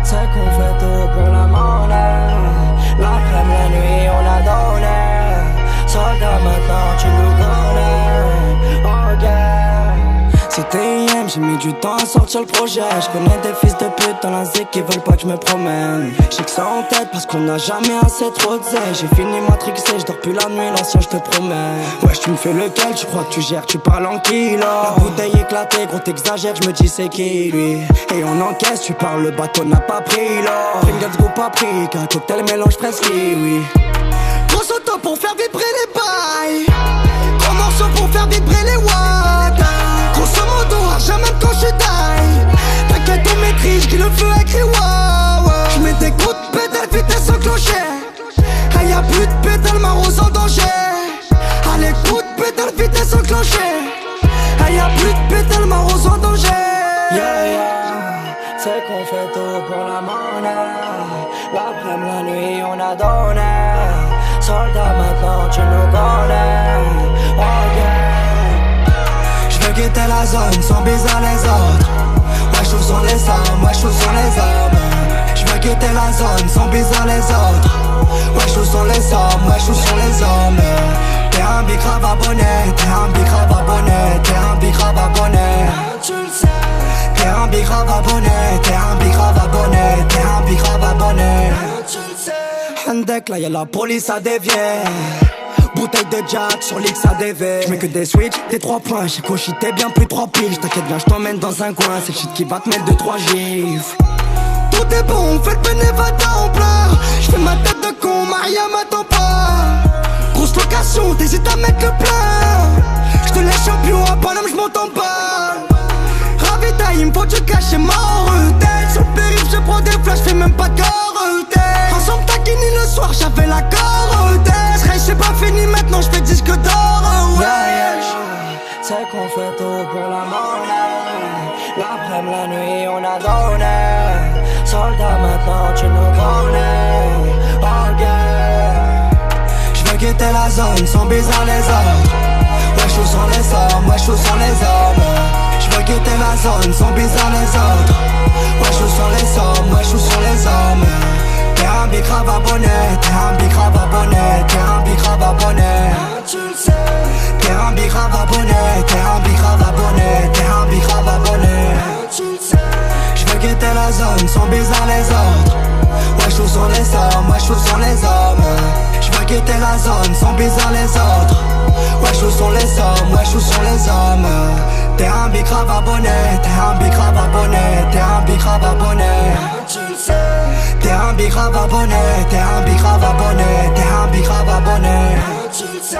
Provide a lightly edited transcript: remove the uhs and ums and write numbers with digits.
C'est qu'on fait tout pour la monnaie. L'après-midi, la nuit, on a donné. Soldat, maintenant tu nous connais. Oh yeah. C'était IM, j'ai mis du temps à sortir le projet. Je connais des fils de pute dans la zik qui veulent pas que je me promène. J'ai que ça en tête parce qu'on n'a jamais assez trop de zé. J'ai fini matrixé, je dors plus la nuit, l'ancien je te promets. Wesh tu me fais lequel, tu crois que tu gères, tu parles en kilo. La bouteille éclatée, gros t'exagères, je me dis c'est qui lui. Et on encaisse, tu parles, le bateau n'a pas pris l'or. Pringles go paprika, un cocktail mélange presque oui. Gros auto pour faire vibrer les bails. Gros morceau pour faire vibrer les watts. Grosso modo, argent même quand je die. T'inquiète on maîtrise, qui le feu écrit wow. J'mets des coups de pédale, vitesse au clocher. Ah y'a plus de pédale, ma rose en danger. Allez coups de pédale, vitesse au clocher. Ah y'a plus de pédale, ma rose en danger. C'est qu'on fait tout pour la monnaie. L'après-midi, la nuit, on a donné. Soldat, maintenant tu nous connais. Oh yeah. J'veux quitter la zone sans baiser les autres. Ouais j'joue sur les armes, ouais j'joue sur les armes. J'veux quitter la zone sans baiser les autres. Ouais j'joue sur les armes, ouais j'joue sur les armes. T'es un big rap abonné, t'es un big rap abonné, t'es un big rap abonné. Tu le sais. T'es un big rap abonné, t'es un big rap abonné, t'es un big rap abonné. Tu le sais. Hendek là y'a la police à dévier. Bouteille de Jack sur l'X ADV. J'mets que des switch, des 3 points. J'ai cochité bien plus 3 piles. J't'inquiète bien, j't'emmène dans un coin. C'est le shit qui va te mettre 2-3 gifs. Tout est bon, on fait le bénévata en pleure. J'fais ma tête de con, Maria m'attend pas. Grosse location, t'hésites à mettre le plein. J'te laisse champion à Paname, j'm'entends pas. Ravitaille, il m'faut te cacher ma retelle. Sur le périph', je prends des flashs, j'fais même pas de carotelle. Ensemble taquini le soir, j'avais la carotelle. C'est pas fini maintenant, j'fais disque d'or. C'est qu'on fait tout pour la monnaie. L'après-midi, la nuit, on a donné. Soldat, maintenant tu nous connais. Oh yeah. J'veux quitter la zone sans baiser les autres. Ouais j'joue sur les armes, ouais j'joue sur les armes. J'veux quitter la zone sans baiser les autres. Ouais j'joue sur les armes, ouais j'joue sur les armes. T'es un big rap abonné, t'es un big rap abonné, t'es un big rap abonné. Tu le sais. T'es un big rap abonné, t'es un big rap abonné, t'es un big rap abonné. Tu le sais. J'veux quitter la zone sans baiser les autres. Ouais j'joue sur les armes, ouais j'joue sur les armes. J'veux quitter la zone sans baiser les autres. Ouais j'joue sur les armes, ouais j'joue sur les armes. T'es un big rap abonné, t'es un big rap abonné, t'es un big rap abonné. Tu le sais. T'es un big rap abonné, t'es un big rap abonné, t'es un big rap abonné. Tu le sais.